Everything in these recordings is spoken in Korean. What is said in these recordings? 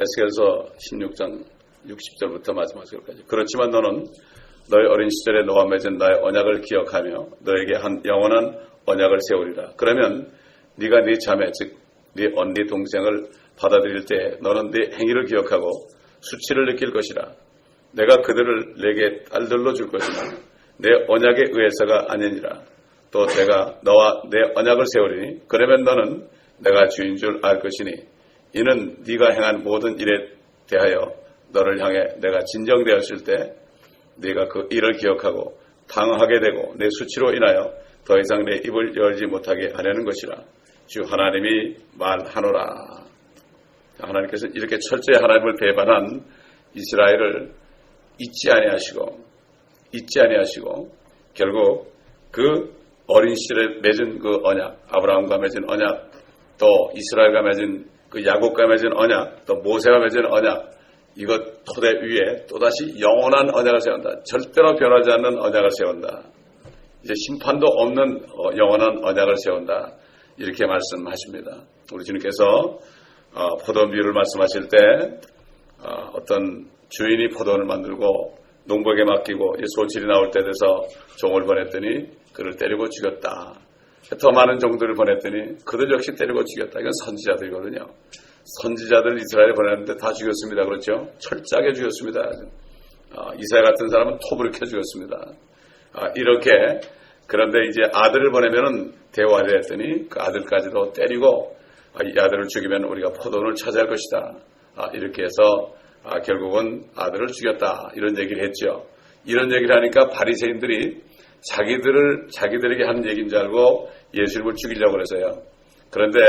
에스겔서 16장 60절부터 마지막 절까지. 그렇지만 너는 너의 어린 시절에 너와 맺은 나의 언약을 기억하며 너에게 한 영원한 언약을 세우리라. 그러면 네가 네 자매 즉 네 언니 동생을 받아들일 때 너는 네 행위를 기억하고 수치를 느낄 것이라. 내가 그들을 내게 딸들로 줄 것이나 내 언약에 의해서가 아니니라. 또 내가 너와 내 언약을 세우리니 그러면 너는 내가 주인 줄 알 것이니 이는 네가 행한 모든 일에 대하여 너를 향해 내가 진정되었을 때 네가 그 일을 기억하고 당하게 되고 내 수치로 인하여 더 이상 내 입을 열지 못하게 하려는 것이라. 주 하나님이 말하노라. 하나님께서 이렇게 철저히 하나님을 배반한 이스라엘을 잊지 아니하시고 결국 그 어린 시절에 맺은 그 언약, 아브라함과 맺은 언약, 또 이스라엘과 맺은 그 야곱과 맺은 언약, 또 모세가 맺은 언약, 이것 토대 위에 또다시 영원한 언약을 세운다. 절대로 변하지 않는 언약을 세운다. 이제 심판도 없는 영원한 언약을 세운다. 이렇게 말씀하십니다. 우리 주님께서 포도원 비유를 말씀하실 때 어떤 주인이 포도원을 만들고 농부에게 맡기고 소질이 나올 때 돼서 종을 보냈더니 그를 때리고 죽였다. 더 많은 종들을 보냈더니 그들 역시 때리고 죽였다. 이건 선지자들이거든요. 선지자들 이스라엘에 보냈는데 다 죽였습니다. 그렇죠? 철저하게 죽였습니다. 이사야 같은 사람은 톱을 켜 죽였습니다. 이렇게 그런데 이제 아들을 보내면은 대화를 했더니 그 아들까지도 때리고 이 아들을 죽이면 우리가 포도원을 차지할 것이다. 이렇게 해서 결국은 아들을 죽였다. 이런 얘기를 했죠. 이런 얘기를 하니까 바리새인들이 자기들에게 하는 얘기인 줄 알고 예수님을 죽이려고 그래서요. 그런데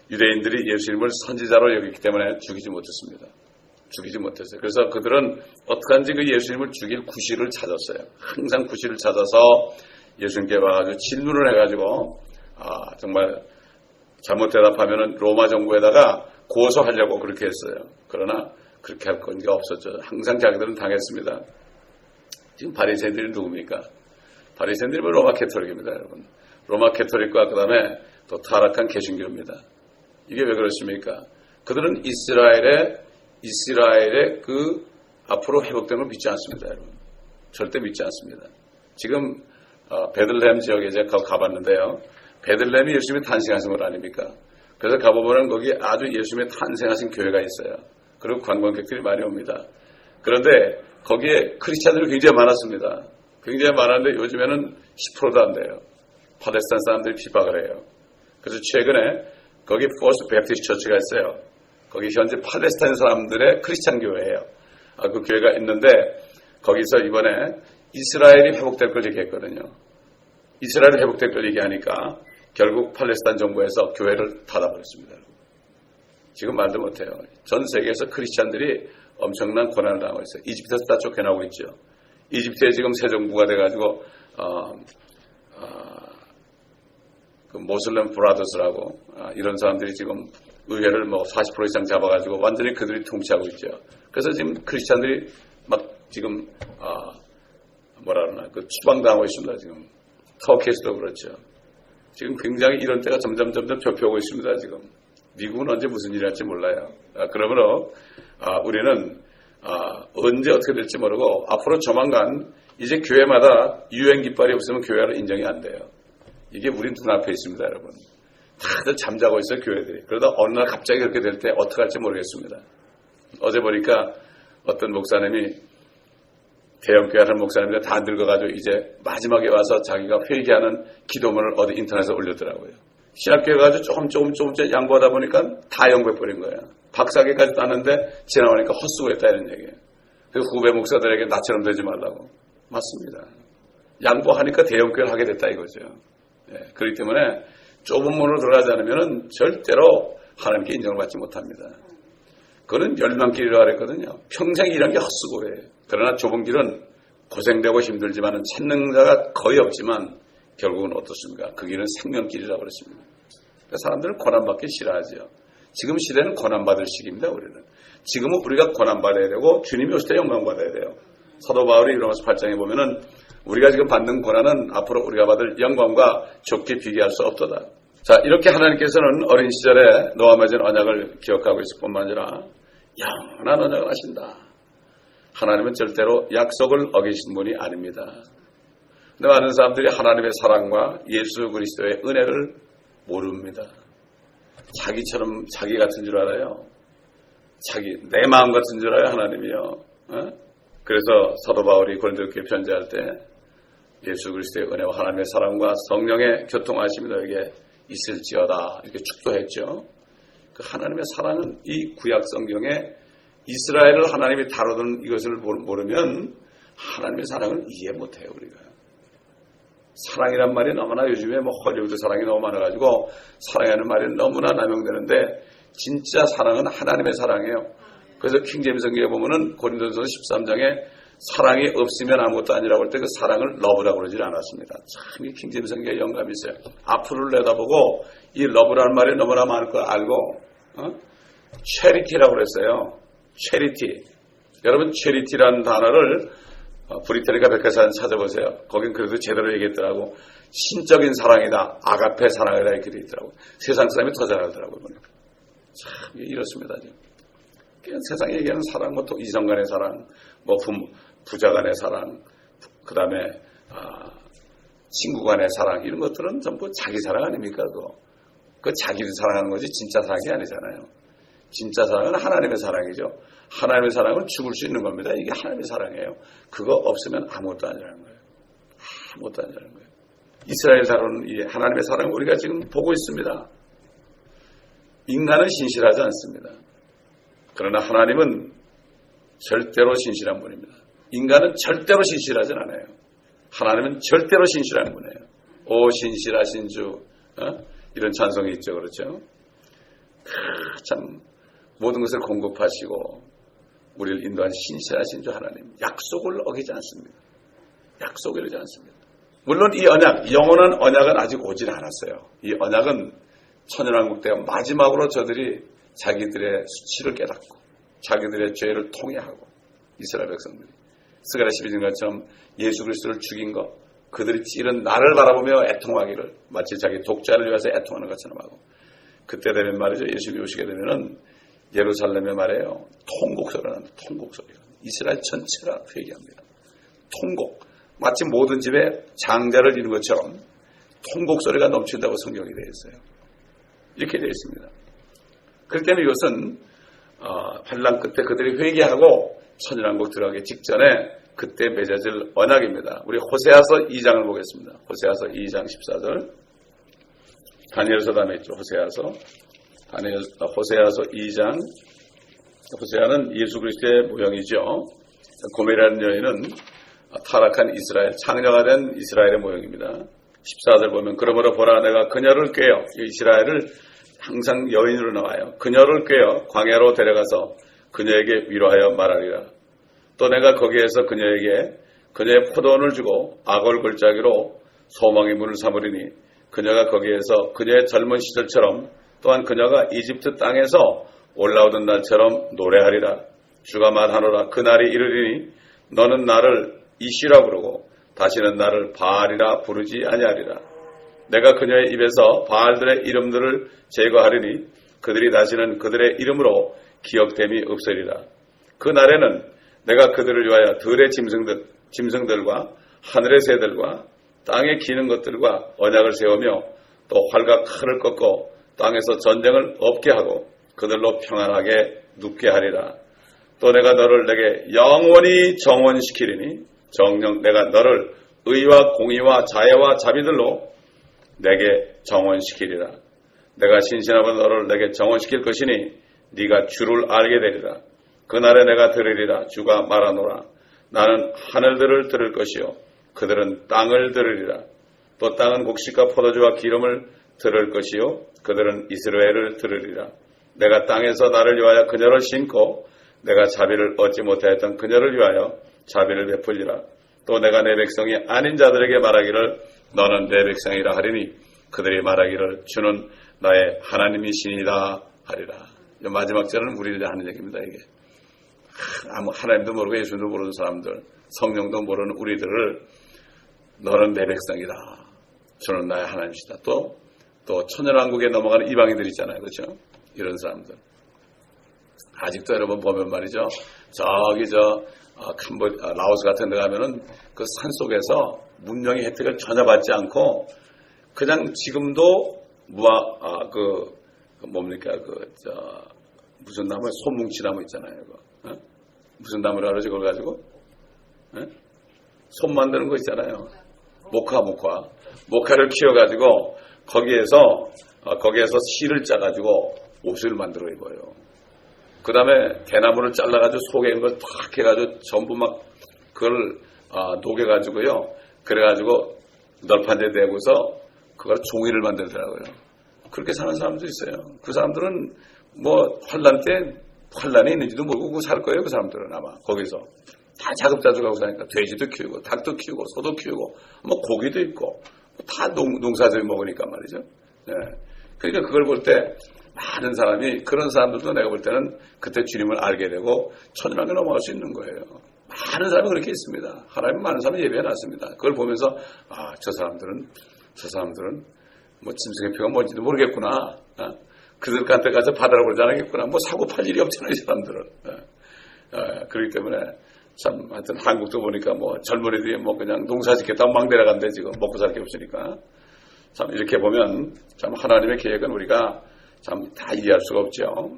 유대인들이 예수님을 선지자로 여겼기 때문에 죽이지 못했어요. 그래서 그들은 어떡한지 그 예수님을 죽일 구실을 찾았어요. 항상 구실을 찾아서 예수님께 와가지고 질문을 해가지고 정말 잘못 대답하면은 로마 정부에다가 고소하려고 그렇게 했어요. 그러나 그렇게 할 건가 없었죠. 항상 자기들은 당했습니다. 지금 바리새인들이 누굽니까? 바리새인들이 로마 캐토릭입니다, 여러분. 로마 캐토릭과 그 다음에 또 타락한 개신교입니다. 이게 왜 그렇습니까? 그들은 이스라엘의 그 앞으로 회복되는 걸 믿지 않습니다, 여러분. 절대 믿지 않습니다. 지금 베들레헴 지역에 제가 가봤는데요. 베들레헴이 예수님이 탄생하신 것 아닙니까? 그래서 가보면 거기 아주 예수님이 탄생하신 교회가 있어요. 그리고 관광객들이 많이 옵니다. 그런데 거기에 크리스찬들이 굉장히 많았습니다. 굉장히 많았는데 요즘에는 10%도 안 돼요. 팔레스타인 사람들이 비박을 해요. 그래서 최근에 거기 포스트 베프티스트 처치가 있어요. 거기 현재 팔레스타인 사람들의 크리스찬 교회예요. 그 교회가 있는데 거기서 이번에 이스라엘이 회복될 걸 얘기했거든요. 이스라엘이 회복될 걸 얘기하니까 결국 팔레스타인 정부에서 교회를 닫아버렸습니다. 지금 말도 못해요. 전 세계에서 크리스찬들이 엄청난 고난을 당하고 있어요. 이집트에서 다 쫓겨나고 있죠. 이집트에 지금 새 정부가 돼가지고 그 모슬렘 브라더스라고 이런 사람들이 지금 의회를 40% 이상 잡아가지고 완전히 그들이 통치하고 있죠. 그래서 지금 크리스찬들이 막 지금 그 추방당하고 있습니다. 지금 터키에서도 그렇죠. 지금 굉장히 이런 때가 점점 좁혀오고 있습니다. 지금 미국은 언제 무슨 일이 할지 몰라요. 그러므로 우리는 언제 어떻게 될지 모르고 앞으로 조만간 이제 교회마다 유행 깃발이 없으면 교회가 인정이 안 돼요. 이게 우리 눈앞에 있습니다, 여러분. 다들 잠자고 있어요, 교회들이. 그러다 어느 날 갑자기 그렇게 될 때 어떻게 할지 모르겠습니다. 어제 보니까 어떤 목사님이 대형교회 하는 목사님들 다 늙어가지고 이제 마지막에 와서 자기가 회개하는 기도문을 어디 인터넷에 올렸더라고요. 신학교에 가지고 조금 양보하다 보니까 다 영배버린 거예요. 박사학위까지 땄는데 지나가니까 헛수고했다 이런 얘기예요. 그래서 후배 목사들에게 나처럼 되지 말라고. 맞습니다. 양보하니까 대형교회를 하게 됐다 이거죠. 그렇기 때문에 좁은 문으로 들어가지 않으면 절대로 하나님께 인정을 받지 못합니다. 그거는 멸망길이라고 그랬거든요. 평생 일한 게 헛수고예요. 그러나 좁은 길은 고생되고 힘들지만 찾는 자가 거의 없지만 결국은 어떻습니까? 그 길은 생명길이라고 그랬습니다. 그러니까 사람들은 고난받기 싫어하죠. 지금 시대는 고난받을 시기입니다. 우리는. 지금은 우리가 고난받아야 되고 주님이 오실 때 영광받아야 돼요. 사도 바울이 로마서 8장에 보면은 우리가 지금 받는 고난은 앞으로 우리가 받을 영광과 좋게 비교할 수 없도다. 자, 이렇게 하나님께서는 어린 시절에 너와 맺은 언약을 기억하고 있을 뿐만 아니라 영원한 언약을 하신다. 하나님은 절대로 약속을 어기신 분이 아닙니다. 근데 많은 사람들이 하나님의 사랑과 예수 그리스도의 은혜를 모릅니다. 자기처럼 자기 같은 줄 알아요. 내 마음 같은 줄 알아요, 하나님이요. 그래서 사도 바울이 고린도교회 편지할 때 예수 그리스도의 은혜와 하나님의 사랑과 성령의 교통하심이 너에게 있을지어다 이렇게 축도했죠. 그 하나님의 사랑은 이 구약 성경에 이스라엘을 하나님이 다루던 이것을 모르면 하나님의 사랑을 이해 못해요, 우리가. 사랑이란 말이 너무나 요즘에 헐리우드 사랑이 너무 많아가지고 사랑이라는 말이 너무나 남용되는데 진짜 사랑은 하나님의 사랑이에요. 그래서 킹제임스 성경에 보면은 고린도전서 13장에 사랑이 없으면 아무것도 아니라고 할 때 그 사랑을 러브라고 그러질 않았습니다. 참 이 킹제임스 성경에 영감이 있어요. 앞으로를 내다보고 이 러브라는 말이 너무나 많을 걸 알고 체리티라고 그랬어요. 체리티. 여러분 체리티라는 단어를 브리테니카 백과사전 찾아보세요. 거긴 그래도 제대로 얘기했더라고. 신적인 사랑이다. 아가페 사랑이다. 이렇게 돼 있더라고. 세상 사람이 더 잘 알더라고요. 참 이렇습니다. 세상에 얘기하는 사랑, 또 이성 간의 사랑, 부자 간의 사랑, 그 다음에 친구 간의 사랑, 이런 것들은 전부 자기 사랑 아닙니까? 그 자기를 사랑하는 거지 진짜 사랑이 아니잖아요. 진짜 사랑은 하나님의 사랑이죠. 하나님의 사랑은 죽을 수 있는 겁니다. 이게 하나님의 사랑이에요. 그거 없으면 아무것도 아니라는 거예요. 아무것도 아니라는 거예요. 이스라엘 다루는 이 하나님의 사랑을 우리가 지금 보고 있습니다. 인간은 신실하지 않습니다. 그러나 하나님은 절대로 신실한 분입니다. 인간은 절대로 신실하지 않아요. 하나님은 절대로 신실한 분이에요. 오 신실하신 주, 이런 찬송이 있죠. 그렇죠? 참 모든 것을 공급하시고 우리를 인도한 신실하신 주 하나님, 약속을 어기지 않습니다. 약속을 어기지 않습니다. 물론 이 언약, 영원한 언약은 아직 오질 않았어요. 이 언약은 천연왕국 때가 마지막으로 저들이 자기들의 수치를 깨닫고 자기들의 죄를 통회하고 이스라엘 백성들이 스가랴 12장 것처럼 예수 그리스도를 죽인 것, 그들이 찌른 나를 바라보며 애통하기를 마치 자기 독자를 위해서 애통하는 것처럼 하고, 그때 되면 말이죠. 예수님이 오시게 되면은 예루살렘에 말해요. 통곡 소리가 난다. 통곡 소리가. 이스라엘 전체가 회개합니다. 통곡. 마치 모든 집에 장자를 이룬 것처럼 통곡 소리가 넘친다고 성경이 되어 있어요. 이렇게 되어 있습니다. 그렇기 때문에 이것은 환난 끝에 그들이 회개하고 천연왕국 들어가기 직전에 그때 맺어질 언약입니다. 우리 호세아서 2장을 보겠습니다. 호세아서 2장 14절. 다니엘서 다음에 있죠. 호세아서 2장. 호세아는 예수 그리스도의 모형이죠. 고멜이라는 여인은 타락한 이스라엘, 창녀가 된 이스라엘의 모형입니다. 14절 보면 그러므로 보라 내가 그녀를 꾀어, 이스라엘을 항상 여인으로 나와요. 그녀를 꾀어 광야로 데려가서 그녀에게 위로하여 말하리라. 또 내가 거기에서 그녀에게 그녀의 포도원을 주고 악을 골짜기로 소망의 문을 삼으리니 그녀가 거기에서 그녀의 젊은 시절처럼 또한 그녀가 이집트 땅에서 올라오던 날처럼 노래하리라. 주가 말하노라. 그날이 이르리니 너는 나를 이시라 부르고 다시는 나를 바알이라 부르지 아니하리라. 내가 그녀의 입에서 바알들의 이름들을 제거하리니 그들이 다시는 그들의 이름으로 기억됨이 없으리라. 그 날에는 내가 그들을 위하여 들의 짐승들과 하늘의 새들과 땅에 기는 것들과 언약을 세우며 또 활과 칼을 꺾고 땅에서 전쟁을 없게 하고 그들로 평안하게 눕게 하리라. 또 내가 너를 내게 영원히 정원시키리니 정녕 내가 너를 의와 공의와 자애와 자비들로 내게 정원시키리라. 내가 신신하고 너를 내게 정원시킬 것이니 네가 주를 알게 되리라. 그날에 내가 들으리라. 주가 말하노라. 나는 하늘들을 들을 것이요 그들은 땅을 들으리라. 또 땅은 곡식과 포도주와 기름을 들을 것이요 그들은 이스라엘을 들으리라. 내가 땅에서 나를 위하여 그녀를 심고 내가 자비를 얻지 못하였던 그녀를 위하여 자비를 베풀리라. 또 내가 내 백성이 아닌 자들에게 말하기를 너는 내 백성이라 하리니 그들이 말하기를 주는 나의 하나님이시니라 하리라. 마지막 절은 우리들이 하는 얘기입니다. 이게 아무 하나님도 모르고 예수님도 모르는 사람들, 성령도 모르는 우리들을 너는 내 백성이다. 주는 나의 하나님이시다. 또 천연왕국에 넘어가는 이방인들 있잖아요. 그렇죠? 이런 사람들. 아직도 여러분 보면 말이죠. 저기 라오스 같은 데 가면은 그 산속에서 문명의 혜택을 전혀 받지 않고 그냥 지금도 무슨 나무, 솜뭉치나무 있잖아요. 무슨 나무라 그러지, 그걸 가지고? 솜 만드는 거 있잖아요. 모카를 키워가지고 거기에서 실을 짜가지고 옷을 만들어 입어요. 그 다음에 대나무를 잘라가지고 속에 있는 걸 탁 해가지고 전부 막 그걸 녹여가지고요. 그래가지고 널판지에 대고서 그걸 종이를 만들더라고요. 그렇게 사는 사람도 있어요. 그 사람들은 환란 때 환란이 있는지도 모르고 살 거예요. 그 사람들은 아마 거기서 다 자급자족하고 사니까 돼지도 키우고 닭도 키우고 소도 키우고 고기도 있고 다 농사지어 먹으니까 말이죠. 네. 그러니까 그걸 볼 때 많은 사람이 그런 사람들도 내가 볼 때는 그때 주님을 알게 되고 천년왕국에 넘어갈 수 있는 거예요. 많은 사람이 그렇게 있습니다. 하나님 많은 사람이 예배해놨습니다. 그걸 보면서 저 사람들은 짐승의 표가 뭔지도 모르겠구나. 그들한테 가서 받으라고 그러지 않겠구나. 사고 팔 일이 없잖아요, 이 사람들은. 그렇기 때문에 참 하여튼 한국도 보니까 젊은이들이 그냥 농사 짓겠다고 막 내려간대 지금 먹고 살 게 없으니까. 참 이렇게 보면 참 하나님의 계획은 우리가 참 다 이해할 수가 없죠.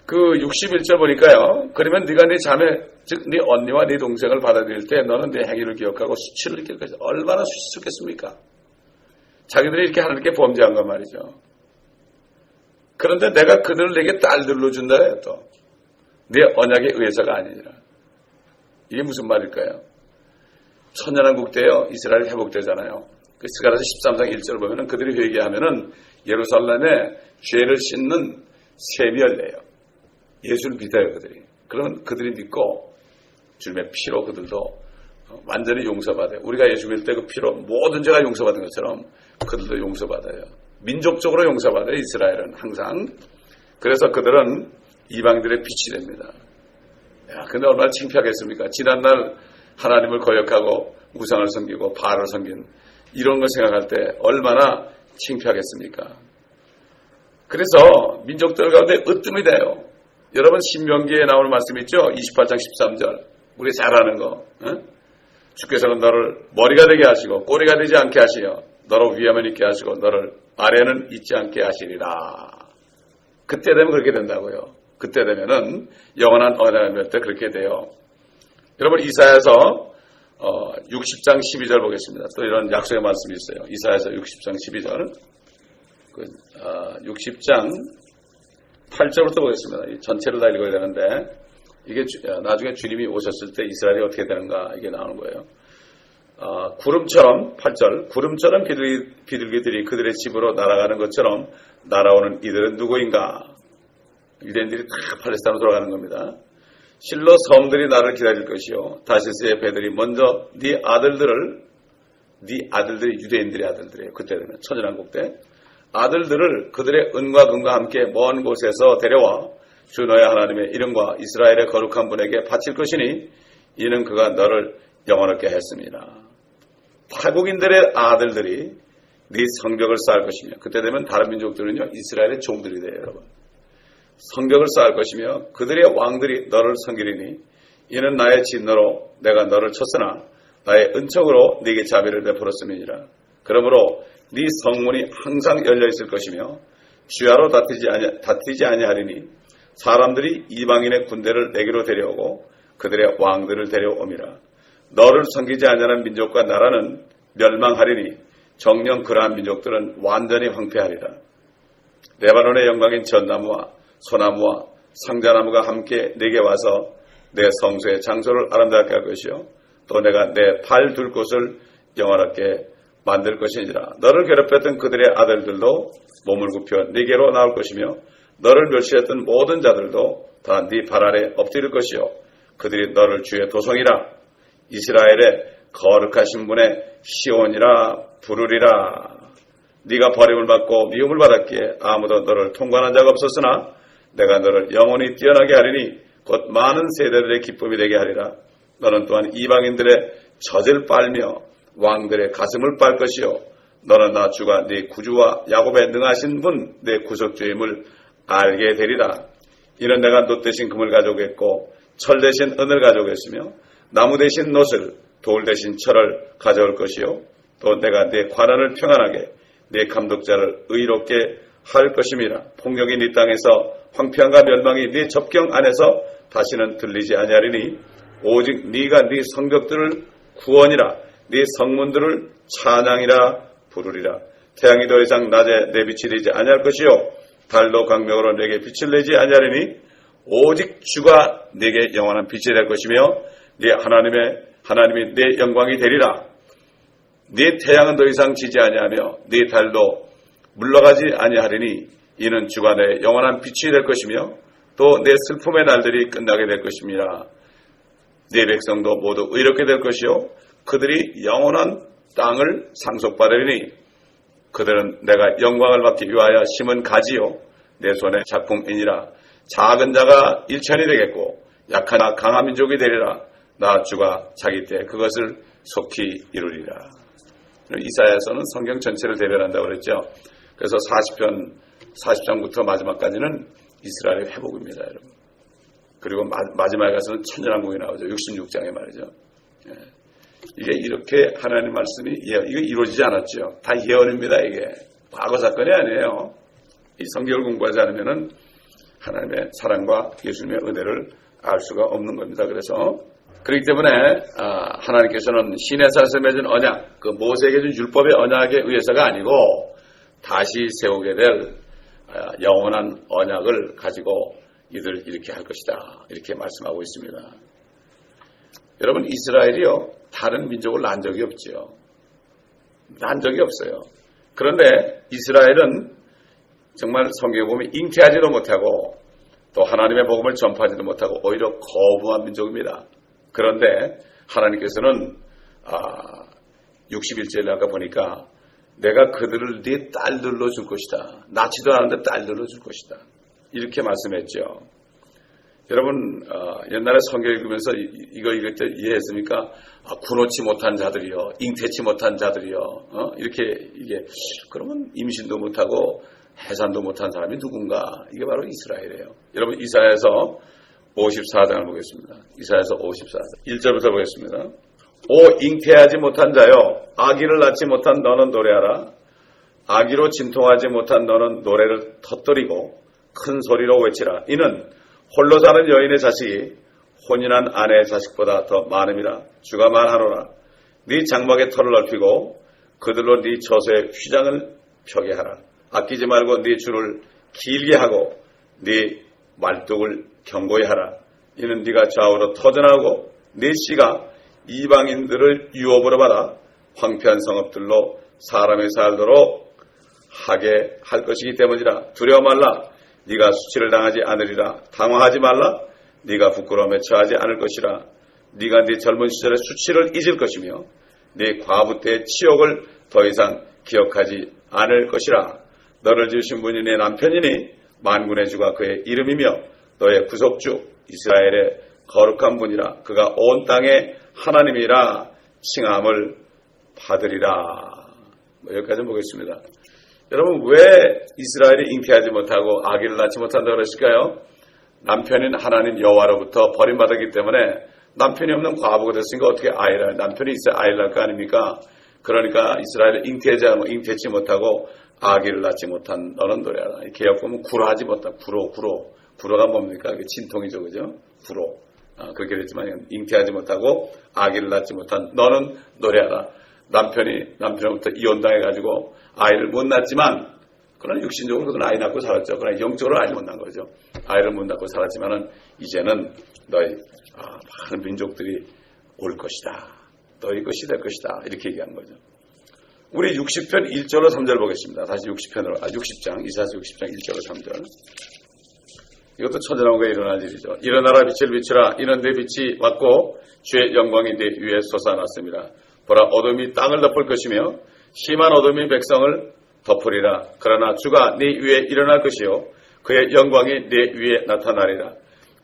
그 61절 보니까요. 그러면 네가 네 자매 즉 네 언니와 네 동생을 받아들일 때 너는 네 행위를 기억하고 수치를 느낄 것이다. 얼마나 수치스럽겠습니까? 자기들이 이렇게 하나님께 범죄한 건 말이죠. 그런데 내가 그들을 내게 딸들로 준다 해요. 또 네 언약에 의해서가 아니니라. 이게 무슨 말일까요? 천년왕국 때요. 이스라엘 회복되잖아요. 그 스가랴서 13장 1절을 보면은 그들이 회개하면은 예루살렘에 죄를 씻는 셈이 열려요. 예수를 믿어요, 그들이. 그러면 그들이 믿고 주님의 피로 그들도 완전히 용서받아요. 우리가 예수 믿을 때 그 피로 모든 죄가 용서받은 것처럼 그들도 용서받아요. 민족적으로 용서받아요, 이스라엘은 항상. 그래서 그들은 이방들의 빛이 됩니다. 근데 얼마나 창피하겠습니까? 지난날 하나님을 거역하고 우상을 섬기고 바알을 섬긴 이런 걸 생각할 때 얼마나 창피하겠습니까? 그래서 민족들 가운데 으뜸이 돼요. 여러분 신명기에 나오는 말씀 있죠? 28장 13절 우리 잘 아는 거. 주께서는 너를 머리가 되게 하시고 꼬리가 되지 않게 하시어 너로 위하면 있게 하시고 너를 아래는 있지 않게 하시리라. 그때 되면 그렇게 된다고요. 그때 되면은 영원한 언약을 때 그렇게 돼요. 여러분 이사야서 60장 12절 보겠습니다. 또 이런 약속의 말씀이 있어요. 이사야서 60장 12절 60장 8절부터 보겠습니다. 전체를 다 읽어야 되는데 이게 나중에 주님이 오셨을 때 이스라엘이 어떻게 되는가 이게 나오는 거예요. 구름처럼 8절 구름처럼 비둘기들이 그들의 집으로 날아가는 것처럼 날아오는 이들은 누구인가? 유대인들이 다 팔레스타인으로 돌아가는 겁니다. 실로 성들이 나를 기다릴 것이요 다시스의 배들이 먼저 네 아들들이 유대인들의 아들들이에요. 그때 되면 천년왕국 때 아들들을 그들의 은과 금과 함께 먼 곳에서 데려와 주 너의 하나님의 이름과 이스라엘의 거룩한 분에게 바칠 것이니 이는 그가 너를 영원하게 했습니다. 타국인들의 아들들이 네 성벽을 쌓을 것이며 그때 되면 다른 민족들은요 이스라엘의 종들이 돼요. 여러분 성벽을 쌓을 것이며 그들의 왕들이 너를 섬기리니 이는 나의 진노로 내가 너를 쳤으나 나의 은총으로 네게 자비를 베풀었음이니라. 그러므로 네 성문이 항상 열려 있을 것이며 주야로 다투지 아니하리니 사람들이 이방인의 군대를 내게로 데려오고 그들의 왕들을 데려오미라. 너를 섬기지 아니하는 민족과 나라는 멸망하리니 정녕 그러한 민족들은 완전히 황폐하리라. 레바논의 영광인 전나무와 소나무와 상자나무가 함께 내게 와서 내 성소의 장소를 아름답게 할 것이요 또 내가 내 발 둘 곳을 영원하게 만들 것이니라. 너를 괴롭혔던 그들의 아들들도 몸을 굽혀 네게로 나올 것이며 너를 멸시했던 모든 자들도 다 네 발 아래 엎드릴 것이요 그들이 너를 주의 도성이라 이스라엘의 거룩하신 분의 시온이라 부르리라. 네가 버림을 받고 미움을 받았기에 아무도 너를 통과하는 자가 없었으나 내가 너를 영원히 뛰어나게 하리니 곧 많은 세대들의 기쁨이 되게 하리라. 너는 또한 이방인들의 젖을 빨며 왕들의 가슴을 빨 것이요 너는 나 주가 네 구주와 야곱의 능하신 분 내 구속주임을 알게 되리라. 이는 내가 놋 대신 금을 가져오겠고 철 대신 은을 가져오겠으며 나무 대신 놋을 돌 대신 철을 가져올 것이요 또 내가 네 관원을 평안하게 네 감독자를 의롭게 할 것임이라. 폭력이 네 땅에서 황폐함과 멸망이 네 접경 안에서 다시는 들리지 아니하리니 오직 네가 네 성벽들을 구원이라 네 성문들을 찬양이라 부르리라. 태양이 더 이상 낮에 내 빛이 되지 아니할 것이요 달도 광명으로 내게 빛을 내지 아니하리니 오직 주가 내게 영원한 빛이 될 것이며 네 하나님이 내 영광이 되리라. 네 태양은 더 이상 지지 아니하며 네 달도 물러가지 아니하리니 이는 주가 내 영원한 빛이 될 것이며 또 내 슬픔의 날들이 끝나게 될 것입니다. 네 백성도 모두 의롭게 될 것이요 그들이 영원한 땅을 상속받으리니 그들은 내가 영광을 받기 위하여 심은 가지요 내 손의 작품이니라. 작은 자가 일천이 되겠고 약한 강한 민족이 되리라. 나 주가 자기 때 그것을 속히 이루리라. 이사야서는 성경 전체를 대변한다고 그랬죠. 그래서 40장부터 마지막까지는 이스라엘의 회복입니다, 여러분. 그리고 마지막에 가서는 천년왕국이 나오죠. 66장에 말이죠. 예. 이게 이렇게 하나님 말씀이 이거 이루어지지 않았죠. 다 예언입니다, 이게. 과거 사건이 아니에요. 이 성경을 공부하지 않으면은 하나님의 사랑과 예수님의 은혜를 알 수가 없는 겁니다. 그렇기 때문에 하나님께서는 시내산에서 맺은 언약, 그 모세에게 준 율법의 언약에 의해서가 아니고 다시 세우게 될 영원한 언약을 가지고 이들 이렇게 할 것이다. 이렇게 말씀하고 있습니다. 여러분, 이스라엘이요 다른 민족을 난 적이 없죠. 난 적이 없어요. 그런데 이스라엘은 정말 성경에 보면 잉태하지도 못하고 또 하나님의 복음을 전파하지도 못하고 오히려 거부한 민족입니다. 그런데 하나님께서는 61절에 아까 보니까 내가 그들을 네 딸들로 줄 것이다. 낳지도 않았는데 딸들로 줄 것이다. 이렇게 말씀했죠. 여러분 옛날에 성경 읽으면서 이거 읽을 때 이해했습니까? 군호치 못한 자들이요, 잉태치 못한 자들이요, 이게 그러면 임신도 못하고 해산도 못한 사람이 누군가? 이게 바로 이스라엘이에요. 여러분 이사야서 54장을 보겠습니다. 이사야서 54장 1절부터 보겠습니다. 오 잉태하지 못한 자여, 아기를 낳지 못한 너는 노래하라. 아기로 진통하지 못한 너는 노래를 터뜨리고 큰 소리로 외치라. 이는 홀로 사는 여인의 자식이 혼인한 아내의 자식보다 더 많음이라. 주가 말하노라. 네 장막의 털을 넓히고 그들로 네 처소의 휘장을 펴게 하라. 아끼지 말고 네 줄을 길게 하고 네 말뚝을 견고히 하라. 이는 네가 좌우로 터져나오고 네 씨가 이방인들을 유업으로 받아 황폐한 성읍들로 사람이 살도록 하게 할 것이기 때문이라. 두려워 말라. 네가 수치를 당하지 않으리라. 당황하지 말라. 네가 부끄러움에 처하지 않을 것이라. 네가 네 젊은 시절의 수치를 잊을 것이며 네 과부 때의 치욕을 더 이상 기억하지 않을 것이라. 너를 지으신 분이 내 남편이니 만군의 주가 그의 이름이며 너의 구속주 이스라엘의 거룩한 분이라. 그가 온 땅의 하나님이라 칭함을 받으리라. 여기까지 보겠습니다. 여러분 왜 이스라엘이 잉태하지 못하고 아기를 낳지 못한다고 그러실까요? 남편인 하나님 여호와로부터 버림받았기 때문에 남편이 없는 과부가 됐으니까 어떻게 남편이 있어야 아이를 낳을 거 아닙니까? 그러니까 이스라엘이 잉태치 못하고 아기를 낳지 못한 너는 노래하라. 개혁 보면 구로하지 못한 구로가 뭡니까? 그게 진통이죠, 그죠? 구로. 그렇게 됐지만 잉태하지 못하고 아기를 낳지 못한 너는 노래하라. 남편으로부터 이혼당해가지고 아이를 못 낳지만 그러나 육신적으로 그건 아이 낳고 살았죠. 그러나 영적으로 아이 못 낳은 거죠. 아이를 못 낳고 살았지만은 이제는 너희 많은 민족들이 올 것이다. 너희 것이 될 것이다. 이렇게 얘기한 거죠. 우리 60편 1절로 3절 보겠습니다. 다시 60장 이사야서 60장 1절로 3절. 이것도 천년왕국에 일어날 일이죠. 일어나라 빛을 비추라. 이는 내 빛이 왔고 주의 영광이 내 위에 솟아났습니다. 보라 어둠이 땅을 덮을 것이며 심한 어둠이 백성을 덮으리라. 그러나 주가 네 위에 일어날 것이요 그의 영광이 네 위에 나타나리라.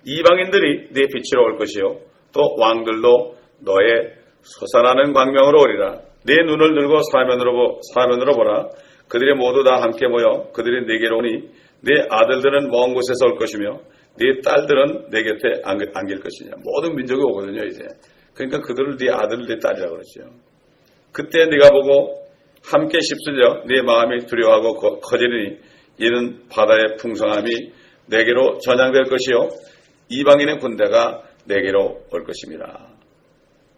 이방인들이 네 빛으로 올 것이요 또 왕들도 너의 솟아나는 광명으로 오리라. 네 눈을 들고 사면으로 보라. 그들이 모두 다 함께 모여 그들이 네게로 오니 네 아들들은 먼 곳에서 올 것이며 네 딸들은 내 곁에 안길 것이냐. 모든 민족이 오거든요, 이제. 그러니까 그들을 네 아들, 네 딸이라고 그러죠. 그때 네가 보고 함께 휩쓸려 네 마음이 두려워하고 커지리니 이는 바다의 풍성함이 내게로 전향될 것이요 이방인의 군대가 내게로 올 것입니다.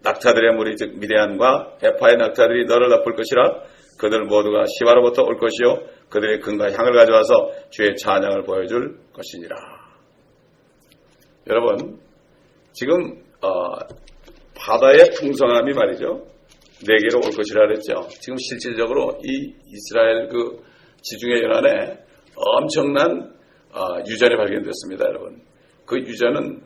낙타들의 무리 즉 미디안과 에파의 낙타들이 너를 덮을 것이라. 그들 모두가 시바로부터 올 것이요 그들의 금과 향을 가져와서 주의 찬양을 보여줄 것이니라. 여러분, 지금 바다의 풍성함이 말이죠, 내게로 올 것이라 그랬죠. 지금 실질적으로 이 이스라엘 그 지중해 연안에 엄청난 유전이 발견됐습니다, 여러분. 그 유전은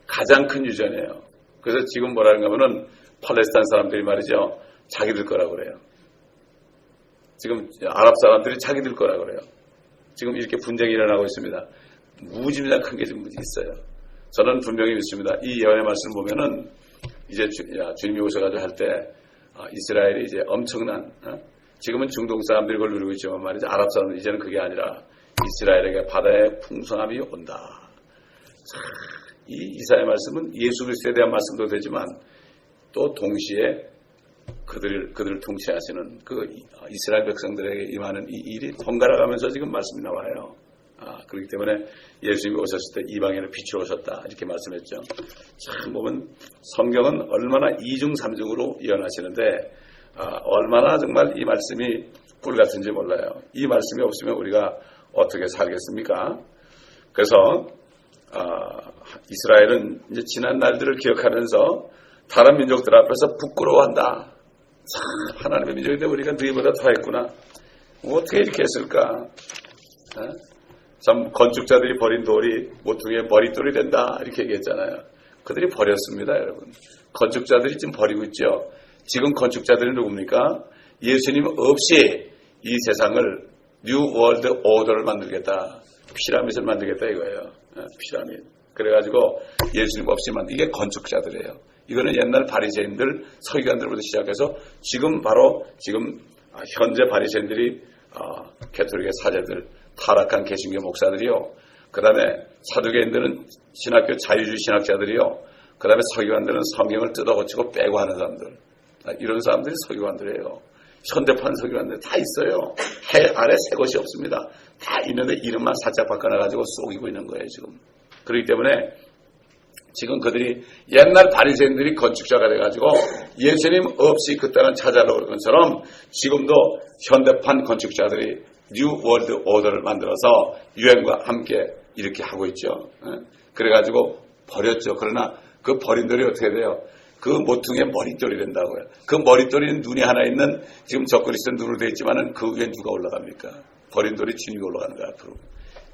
가장 큰 유전이에요. 그래서 지금 뭐라는가 하면은 팔레스타인 사람들이 말이죠, 자기들 거라고 그래요. 지금 아랍 사람들이 자기들 거라고 그래요. 지금 이렇게 분쟁이 일어나고 있습니다. 무지무지한 큰 게 좀 있어요. 저는 분명히 믿습니다. 이 예언의 말씀을 보면은 이제 주님이 오셔가지고 할 때 이스라엘이 이제 엄청난, 지금은 중동 사람들이 그걸 누리고 있지만 말이죠, 아랍 사람들 이제는 그게 아니라 이스라엘에게 바다의 풍성함이 온다. 이 이사야의 말씀은 예수 그리스도에 대한 말씀도 되지만 또 동시에 그들을 통치하시는 그 이스라엘 백성들에게 임하는 이 일이 번갈아 가면서 지금 말씀이 나와요. 그렇기 때문에 예수님이 오셨을 때 이방인을 빛으로 오셨다 이렇게 말씀했죠. 참 보면 성경은 얼마나 이중삼중으로 예언하시는데 얼마나 정말 이 말씀이 꿀 같은지 몰라요. 이 말씀이 없으면 우리가 어떻게 살겠습니까? 그래서 이스라엘은 이제 지난 날들을 기억하면서 다른 민족들 앞에서 부끄러워한다. 참 하나님의 민족인데 우리가 너희보다 더했구나. 어떻게 이렇게 했을까? 참 건축자들이 버린 돌이 모퉁이의 머릿돌이 된다 이렇게 얘기했잖아요. 그들이 버렸습니다, 여러분. 건축자들이 지금 버리고 있죠. 지금 건축자들이 누굽니까? 예수님 없이 이 세상을 뉴 월드 오더를 만들겠다, 피라밋을 만들겠다 이거예요. 피라밋. 그래가지고 예수님 없이 이게 건축자들이에요. 이거는 옛날 바리새인들, 서기관들부터 시작해서 지금 바로 지금 현재 바리새인들이 캐톨릭의 사제들, 타락한 개신교 목사들이요. 그 다음에 사두개인들은 신학교 자유주의 신학자들이요. 그 다음에 서기관들은 성경을 뜯어고치고 빼고 하는 사람들. 이런 사람들이 서기관들이에요. 현대판 서기관들 다 있어요. 해 아래 새 것이 없습니다. 다 있는데 이름만 살짝 바꿔놔가지고 속이고 있는 거예요, 지금. 그렇기 때문에 지금 그들이 옛날 바리새인들이 건축자가 돼가지고 예수님 없이 그때는 찾아올 것처럼 지금도 현대판 건축자들이 뉴 월드 오더를 만들어서 유행과 함께 이렇게 하고 있죠. 그래가지고 버렸죠. 그러나 그 버린 돌이 어떻게 돼요? 그 모퉁이의 머릿돌이 된다고요. 그 머릿돌이는 눈이 하나 있는 지금 적그리스도 눈으로 되어 있지만은 그 위에 누가 올라갑니까? 버린 돌이 주님이 올라가는 거야, 앞으로.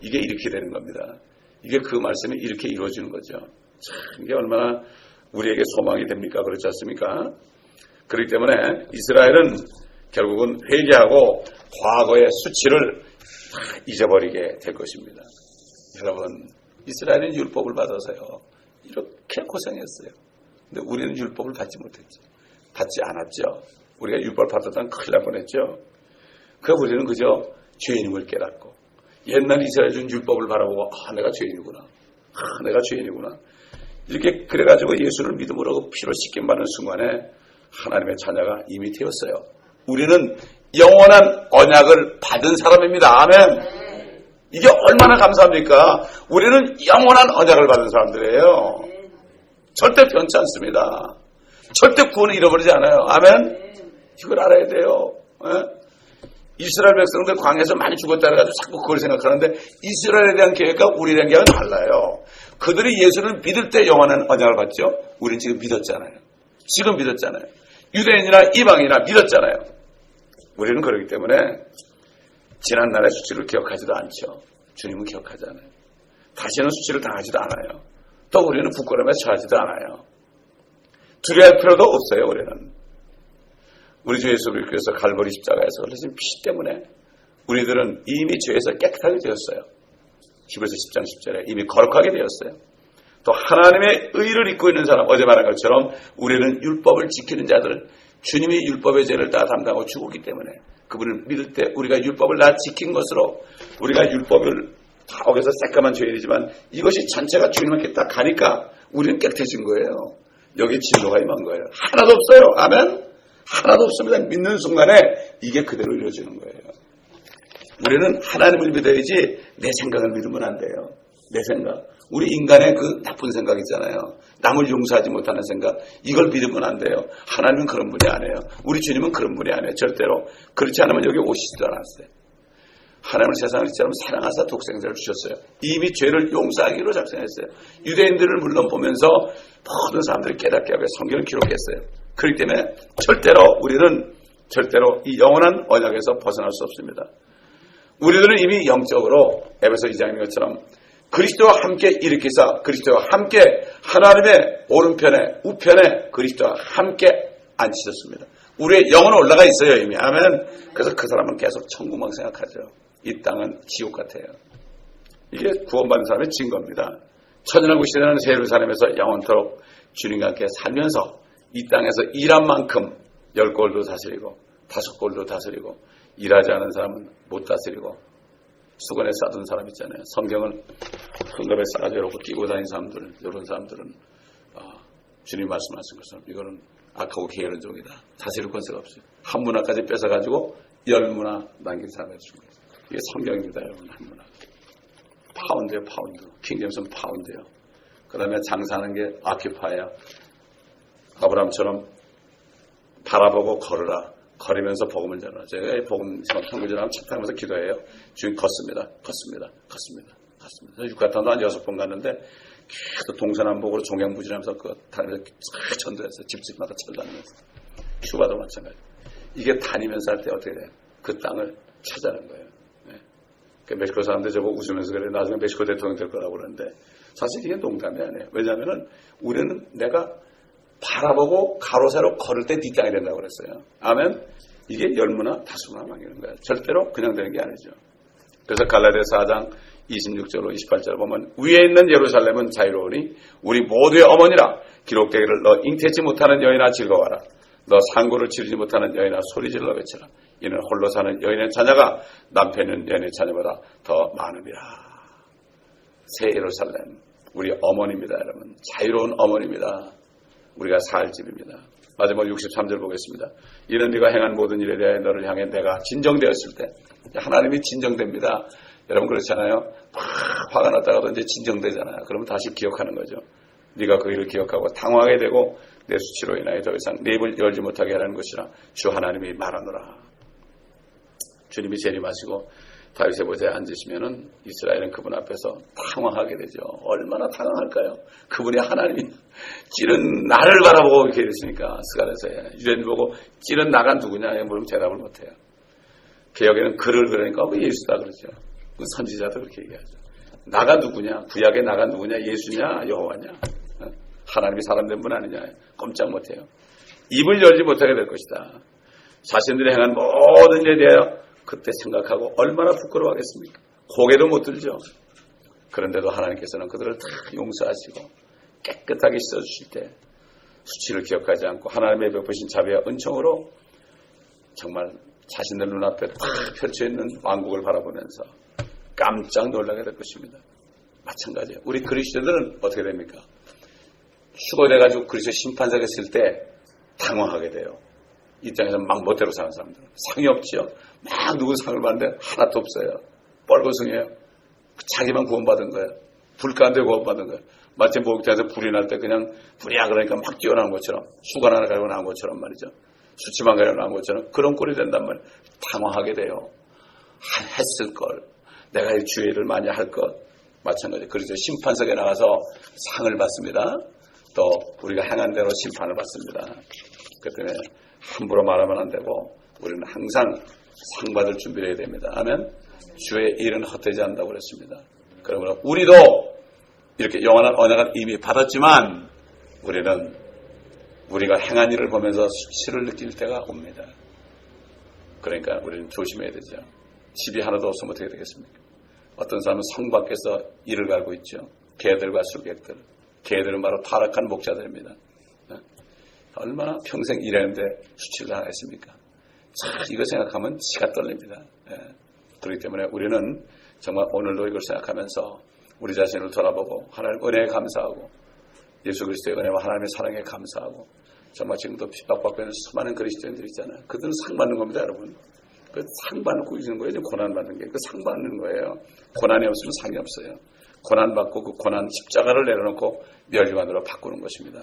이게 이렇게 되는 겁니다. 이게 그 말씀이 이렇게 이루어지는 거죠. 참, 이게 얼마나 우리에게 소망이 됩니까? 그렇지 않습니까? 그렇기 때문에 이스라엘은 결국은 회개하고 과거의 수치를 다 잊어버리게 될 것입니다. 여러분, 이스라엘은 율법을 받아서요, 이렇게 고생했어요. 근데 우리는 율법을 받지 못했죠. 받지 않았죠. 우리가 율법을 받았다면 큰일 날 뻔했죠. 우리는 그저 죄인임을 깨닫고 옛날 이스라엘 준 율법을 바라보고 내가 죄인이구나. 내가 죄인이구나. 이렇게 그래가지고 예수를 믿음으로 피로 씻김 받는 순간에 하나님의 자녀가 이미 되었어요. 우리는 영원한 언약을 받은 사람입니다. 아멘. 이게 얼마나 감사합니까? 우리는 영원한 언약을 받은 사람들이에요. 절대 변치 않습니다. 절대 구원을 잃어버리지 않아요. 아멘. 이걸 알아야 돼요. 이스라엘 백성들 광야에서 많이 죽었다 해가지고 자꾸 그걸 생각하는데 이스라엘에 대한 계획과 우리에 대한 계획은 달라요. 그들이 예수를 믿을 때 영원한 언약을 받죠. 우리는 지금 믿었잖아요. 지금 믿었잖아요. 유대인이나 이방인이나 믿었잖아요. 우리는 그렇기 때문에 지난날의 수치를 기억하지도 않죠. 주님은 기억하잖아요. 다시는 수치를 당하지도 않아요. 또 우리는 부끄러움에 처하지도 않아요. 두려워할 필요도 없어요. 우리는. 우리 주 예수 그리스도께서 갈보리 십자가에서 흘리신 피 때문에 우리들은 이미 죄에서 깨끗하게 되었어요. 히브리서 10장 10절에 이미 거룩하게 되었어요. 또 하나님의 의를 입고 있는 사람, 어제 말한 것처럼 우리는 율법을 지키는 자들은 주님이 율법의 죄를 다 담당하고 죽었기 때문에 그분을 믿을 때 우리가 율법을 다 지킨 것으로 우리가 율법을 거기서 새까만 죄인이지만 이것이 전체가 주님께 딱 가니까 우리는 깨끗해진 거예요. 여기 진노가 임한 거예요. 하나도 없어요. 아멘? 하나도 없습니다. 믿는 순간에 이게 그대로 이루어지는 거예요. 우리는 하나님을 믿어야지 내 생각을 믿으면 안 돼요. 내 생각. 우리 인간의 그 나쁜 생각 있잖아요. 남을 용서하지 못하는 생각. 이걸 믿으면 안 돼요. 하나님은 그런 분이 아니에요. 우리 주님은 그런 분이 아니에요. 절대로. 그렇지 않으면 여기 오시지도 않았어요. 하나님은 세상을 이처럼 사랑하사 독생자를 주셨어요. 이미 죄를 용서하기로 작정했어요. 유대인들을 물론 보면서 모든 사람들이 깨닫게 하고 성경을 기록했어요. 그렇기 때문에 우리는 절대로 이 영원한 언약에서 벗어날 수 없습니다. 우리들은 이미 영적으로 에베소 2장인 것처럼 그리스도와 함께 일으키사 그리스도와 함께 하나님의 오른편에 우편에 그리스도와 함께 앉히셨습니다. 우리의 영은 올라가 있어요 이미. 아멘. 그래서 그 사람은 계속 천국만 생각하죠. 이 땅은 지옥 같아요. 이게 구원받은 사람의 증거입니다. 천연한 곳이라는 예루살렘에서 영원토록 주님과 함께 살면서 이 땅에서 일한 만큼 10골도 다스리고 5골도 다스리고 일하지 않은 사람은 못 다스리고 수건에 싸둔 사람 있잖아요. 성경을 흥겁에 싸가지고 끼고 다니는 사람들, 이런 사람들은 주님 말씀하신 것처럼 이거는 악하고 게으른 종이다. 다스릴 권세가 없어요. 한 문화까지 뺏어가지고 10문화 남긴 사람을 준 거예요. 이게 성경입니다, 여러분. 한 문화. 파운드예요, 파운드. 킹제임스는 파운드예요. 그 다음에 장사하는 게 아키파예요. 아브라함처럼 바라보고 걸으라. 걸으면서 복음을 전하라. 제가 복음 성경 전하면 차 타면서 기도해요. 주님 걷습니다. 유카탄도 한 6번 갔는데 계속 동서남북으로 종횡무진하면서 그 다니면서 쫙 전도했어요. 집집마다 찾아다니면서. 큐바도 마찬가지. 이게 다니면서 할 때 어떻게 돼요? 그 땅을 찾아낸 거예요. 네. 멕시코 사람들 저거 웃으면서 그래. 나중에 멕시코 대통령 될 거라고 그러는데 사실 이게 농담이 아니에요. 왜냐하면 우리는 내가 바라보고 가로 세로 걸을 때 네 땅이 된다고 그랬어요. 아멘. 이게 10문화 5문화 남기는 거예요. 절대로 그냥 되는 게 아니죠. 그래서 갈라디아서 4장 26절로 28절 보면 위에 있는 예루살렘은 자유로우니 우리 모두의 어머니라. 기록되기를 너 잉태치 못하는 여인아 즐거워라. 너 상고를 치르지 못하는 여인아 소리질러 외쳐라. 이는 홀로 사는 여인의 자녀가 남편 있는 여인의 자녀보다 더 많음이라. 새 예루살렘 우리 어머니입니다. 여러분. 자유로운 어머니입니다. 우리가 살 집입니다. 마지막 63절 보겠습니다. 이는 네가 행한 모든 일에 대하여 너를 향해 내가 진정되었을 때 하나님이 진정됩니다. 여러분 그렇잖아요. 막 화가 났다가도 이제 진정되잖아요. 그러면 다시 기억하는 거죠. 네가 그 일을 기억하고 당황하게 되고 내 수치로 인하여 더 이상 내 입을 열지 못하게 하라는 것이라 주 하나님이 말하노라. 주님이 재림하시고 다윗의 보좌에 앉으시면은 이스라엘은 그분 앞에서 당황하게 되죠. 얼마나 당황할까요? 그분이 하나님이 찌른 나를 바라보고 이렇게 됐으니까 스가랴서에 유대인 보고 찌른 나가 누구냐 물으면 대답을 못해요. 개혁에는 그를 그러니까 예수다 그러죠. 그 선지자도 그렇게 얘기하죠. 나가 누구냐? 구약의 나가 누구냐? 예수냐? 여호와냐? 하나님이 사람 된 분 아니냐? 꼼짝 못해요. 입을 열지 못하게 될 것이다. 자신들이 행한 모든 일에 대하여 그때 생각하고 얼마나 부끄러워하겠습니까? 고개도 못 들죠. 그런데도 하나님께서는 그들을 다 용서하시고 깨끗하게 씻어주실 때 수치를 기억하지 않고 하나님의 베푸신 자비와 은총으로 정말 자신들 눈앞에 딱 펼쳐있는 왕국을 바라보면서 깜짝 놀라게 될 것입니다. 마찬가지예요. 우리 그리스도들은 어떻게 됩니까? 휴거돼가지고 그리스도 심판석에 있을 때 당황하게 돼요. 이 땅에서 막 멋대로 사는 사람들은 상이 없지요. 막 누구 상을 받는데 하나도 없어요. 뻘거숭이에요. 자기만 구원받은 거예요. 불 가운데 구원받은 거예요. 마치 목욕탕에서 불이 날 때 그냥 불이야 그러니까 막 뛰어나는 것처럼 수건 하나 가지고 나온 것처럼 말이죠. 수치만 가지고 나온 것처럼 그런 꼴이 된단 말이에요. 당황하게 돼요. 했을 걸. 내가 이 주의를 많이 할 것. 마찬가지. 그래서 심판석에 나가서 상을 받습니다. 또 우리가 행한 대로 심판을 받습니다. 그 때문에 함부로 말하면 안 되고 우리는 항상 상 받을 준비를 해야 됩니다. 아멘. 주의 일은 헛되지 않는다고 그랬습니다. 그러므로 우리도 이렇게 영원한 언약을 이미 받았지만 우리는 우리가 행한 일을 보면서 수치를 느낄 때가 옵니다. 그러니까 우리는 조심해야 되죠. 집이 하나도 없으면 어떻게 되겠습니까? 어떤 사람은 성 밖에서 이를 갈고 있죠. 개들과 술객들. 개들은 바로 타락한 목자들입니다. 얼마나 평생 일했는데 수치를 당했습니까? 참 이거 생각하면 치가 떨립니다. 그렇기 때문에 우리는 정말 오늘도 이걸 생각하면서 우리 자신을 돌아보고 하나님 은혜에 감사하고 예수 그리스도의 은혜와 하나님의 사랑에 감사하고 정말 지금도 핍박받고 있는 수많은 그리스도인들 있잖아요. 그들은 상 받는 겁니다, 여러분. 그 상 받고 있는 거예요. 고난 받는 게. 그 상 받는 거예요. 고난이 없으면 상이 없어요. 고난 받고 그 고난 십자가를 내려놓고 멸류관으로 바꾸는 것입니다.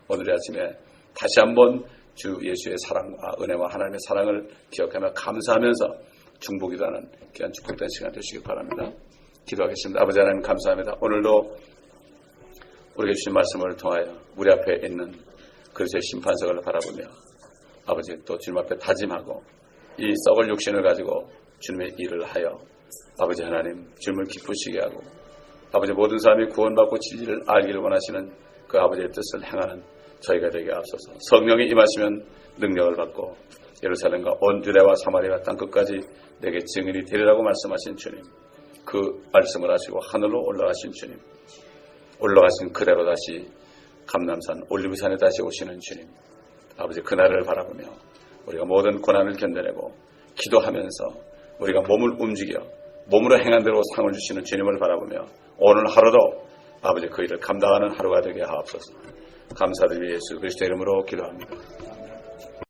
오늘 아침에 다시 한번 주 예수의 사랑과 은혜와 하나님의 사랑을 기억하며 감사하면서 중보기도하는 귀한 축복된 시간 되시길 바랍니다. 기도하겠습니다. 아버지 하나님 감사합니다. 오늘도 우리에게 주신 말씀을 통하여 우리 앞에 있는 그리스도의 심판석을 바라보며 아버지 또 주님 앞에 다짐하고 이 썩을 육신을 가지고 주님의 일을 하여 아버지 하나님 주님을 기쁘시게 하고 아버지 모든 사람이 구원받고 진리를 알기를 원하시는 그 아버지의 뜻을 행하는 저희가 되게 앞서서 성령이 임하시면 능력을 받고 예루살렘과 온 유대와 사마리아 땅끝까지 내게 증인이 되리라고 말씀하신 주님, 그 말씀을 하시고 하늘로 올라가신 주님, 올라가신 그대로 다시 감람산 올리브산에 다시 오시는 주님, 아버지 그날을 바라보며 우리가 모든 고난을 견뎌내고 기도하면서 우리가 몸을 움직여 몸으로 행한 대로 상을 주시는 주님을 바라보며 오늘 하루도 아버지 그 일을 감당하는 하루가 되게 하옵소서. 감사드리며 예수 그리스도의 이름으로 기도합니다.